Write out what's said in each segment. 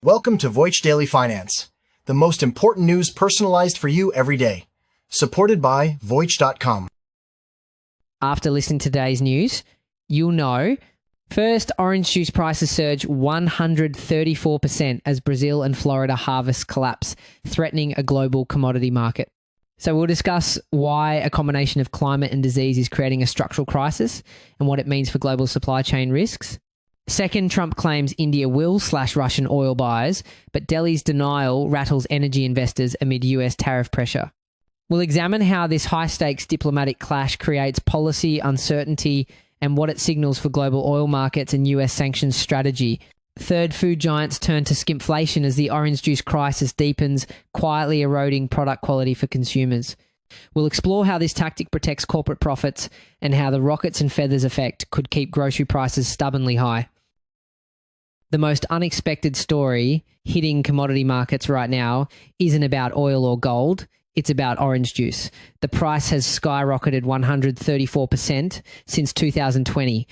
Welcome to Voice Daily Finance, the most important news personalized for you every day. Supported by Voice.com. After listening to today's news, you'll know, first, orange juice prices surge 134% as Brazil and Florida harvests collapse, threatening a global commodity market. So we'll discuss why a combination of climate and disease is creating a structural crisis and what it means for global supply chain risks. Second, Trump claims India will slash Russian oil buyers, but Delhi's denial rattles energy investors amid US tariff pressure. We'll examine how this high-stakes diplomatic clash creates policy uncertainty and what it signals for global oil markets and US sanctions strategy. Third, food giants turn to skimpflation as the orange juice crisis deepens, quietly eroding product quality for consumers. We'll explore how this tactic protects corporate profits and how the rockets and feathers effect could keep grocery prices stubbornly high. The most unexpected story hitting commodity markets right now isn't about oil or gold, it's about orange juice. The price has skyrocketed 134% since 2020.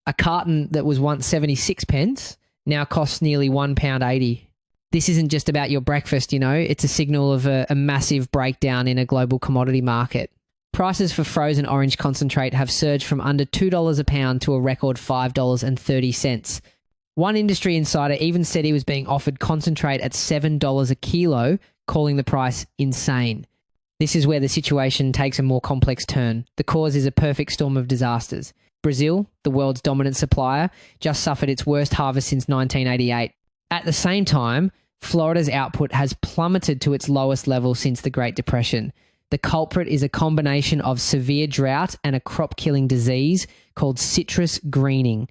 A carton that was once 76 pence now costs nearly £1.80. This isn't just about your breakfast, it's a signal of a massive breakdown in a global commodity market. Prices for frozen orange concentrate have surged from under $2 a pound to a record $5.30. One industry insider even said he was being offered concentrate at $7 a kilo, calling the price insane. This is where the situation takes a more complex turn. The cause is a perfect storm of disasters. Brazil, the world's dominant supplier, just suffered its worst harvest since 1988. At the same time, Florida's output has plummeted to its lowest level since the Great Depression. The culprit is a combination of severe drought and a crop-killing disease called citrus greening.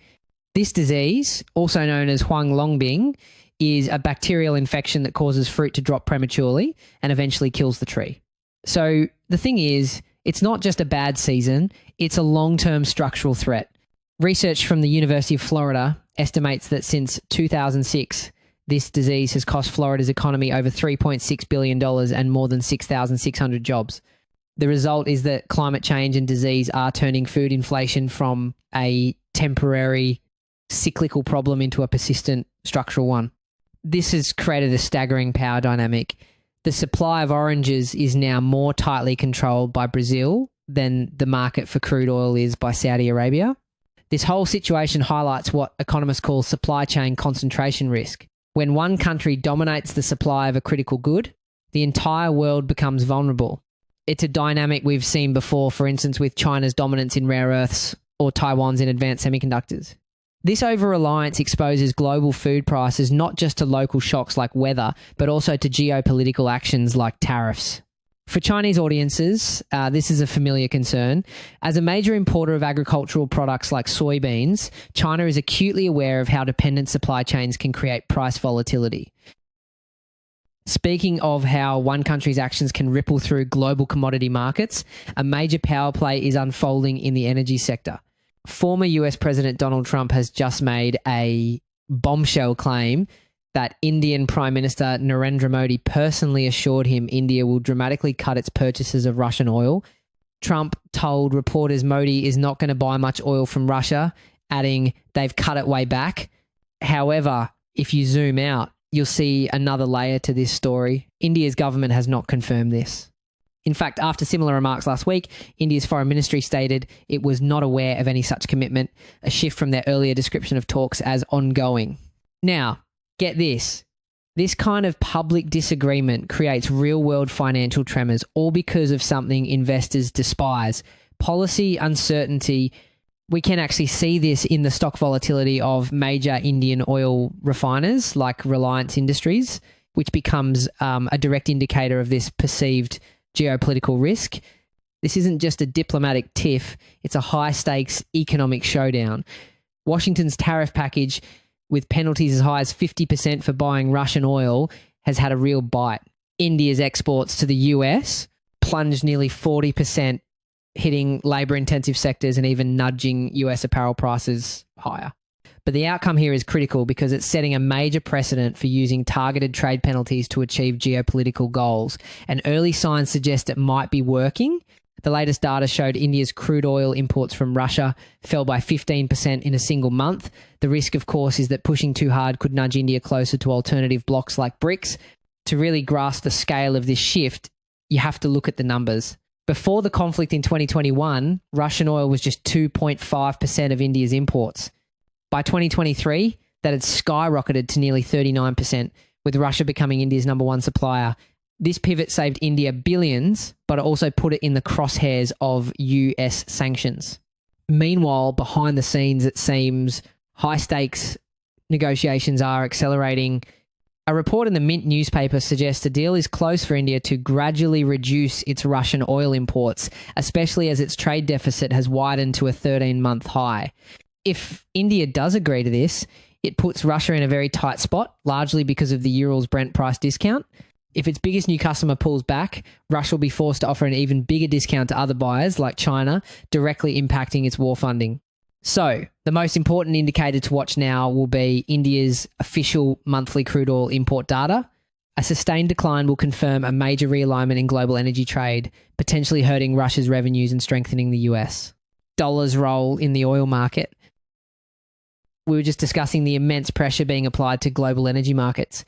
This disease, also known as huanglongbing, is a bacterial infection that causes fruit to drop prematurely and eventually kills the tree. So the thing is, it's not just a bad season, it's a long-term structural threat. Research from the University of Florida estimates that since 2006, this disease has cost Florida's economy over $3.6 billion and more than 6,600 jobs. The result is that climate change and disease are turning food inflation from a temporary cyclical problem into a persistent structural one. This has created a staggering power dynamic. The supply of oranges is now more tightly controlled by Brazil than the market for crude oil is by Saudi Arabia. This whole situation highlights what economists call supply chain concentration risk. When one country dominates the supply of a critical good, the entire world becomes vulnerable. It's a dynamic we've seen before, for instance, with China's dominance in rare earths or Taiwan's in advanced semiconductors. This over-reliance exposes global food prices not just to local shocks like weather, but also to geopolitical actions like tariffs. For Chinese audiences, this is a familiar concern. As a major importer of agricultural products like soybeans, China is acutely aware of how dependent supply chains can create price volatility. Speaking of how one country's actions can ripple through global commodity markets, a major power play is unfolding in the energy sector. Former US President Donald Trump has just made a bombshell claim that Indian Prime Minister Narendra Modi personally assured him India will dramatically cut its purchases of Russian oil. Trump told reporters Modi is not going to buy much oil from Russia, adding they've cut it way back. However, if you zoom out, you'll see another layer to this story. India's government has not confirmed this. In fact, after similar remarks last week, India's foreign ministry stated it was not aware of any such commitment, a shift from their earlier description of talks as ongoing. Now, get this. This kind of public disagreement creates real-world financial tremors, all because of something investors despise. Policy uncertainty. We can actually see this in the stock volatility of major Indian oil refiners like Reliance Industries, which becomes a direct indicator of this perceived geopolitical risk. This isn't just a diplomatic tiff, it's a high-stakes economic showdown. Washington's tariff package, with penalties as high as 50% for buying Russian oil, has had a real bite. India's exports to the US plunged nearly 40%, hitting labour-intensive sectors and even nudging US apparel prices higher. But the outcome here is critical because it's setting a major precedent for using targeted trade penalties to achieve geopolitical goals. And early signs suggest it might be working. The latest data showed India's crude oil imports from Russia fell by 15% in a single month. The risk, of course, is that pushing too hard could nudge India closer to alternative blocks like BRICS. To really grasp the scale of this shift, you have to look at the numbers. Before the conflict in 2021, Russian oil was just 2.5% of India's imports. By 2023, that had skyrocketed to nearly 39%, with Russia becoming India's number one supplier. This pivot saved India billions, but it also put it in the crosshairs of US sanctions. Meanwhile, behind the scenes, it seems high-stakes negotiations are accelerating. A report in the Mint newspaper suggests a deal is close for India to gradually reduce its Russian oil imports, especially as its trade deficit has widened to a 13-month high. If India does agree to this, it puts Russia in a very tight spot, largely because of the Urals Brent price discount. If its biggest new customer pulls back, Russia will be forced to offer an even bigger discount to other buyers like China, directly impacting its war funding. So, the most important indicator to watch now will be India's official monthly crude oil import data. A sustained decline will confirm a major realignment in global energy trade, potentially hurting Russia's revenues and strengthening the US dollar's role in the oil market. We were just discussing the immense pressure being applied to global energy markets.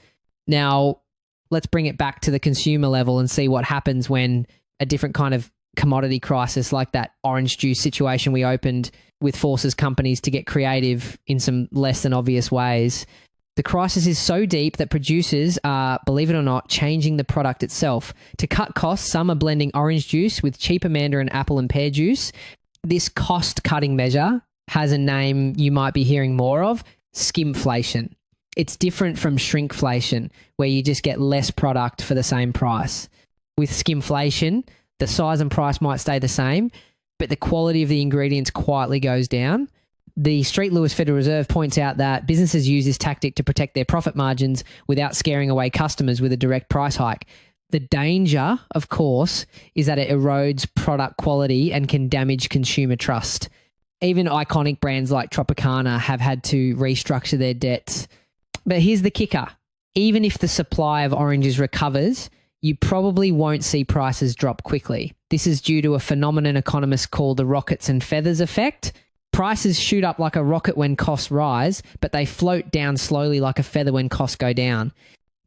Now, let's bring it back to the consumer level and see what happens when a different kind of commodity crisis like that orange juice situation we opened with forces companies to get creative in some less than obvious ways. The crisis is so deep that producers are, believe it or not, changing the product itself. To cut costs, some are blending orange juice with cheaper mandarin, apple and pear juice. This cost-cutting measure has a name you might be hearing more of, skimpflation. It's different from shrinkflation, where you just get less product for the same price. With skimpflation, the size and price might stay the same, but the quality of the ingredients quietly goes down. The Street Lewis Federal Reserve points out that businesses use this tactic to protect their profit margins without scaring away customers with a direct price hike. The danger, of course, is that it erodes product quality and can damage consumer trust. Even iconic brands like Tropicana have had to restructure their debts. But here's the kicker. Even if the supply of oranges recovers, you probably won't see prices drop quickly. This is due to a phenomenon economists call the rockets and feathers effect. Prices shoot up like a rocket when costs rise, but they float down slowly like a feather when costs go down.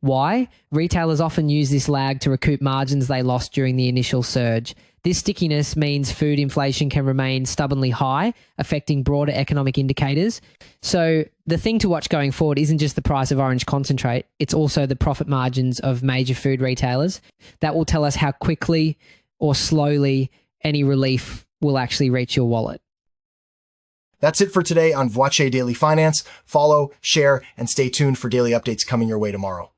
Why? Retailers often use this lag to recoup margins they lost during the initial surge. This stickiness means food inflation can remain stubbornly high, affecting broader economic indicators. So the thing to watch going forward isn't just the price of orange concentrate, it's also the profit margins of major food retailers. That will tell us how quickly or slowly any relief will actually reach your wallet. That's it for today on Voice Daily Finance. Follow, share, and stay tuned for daily updates coming your way tomorrow.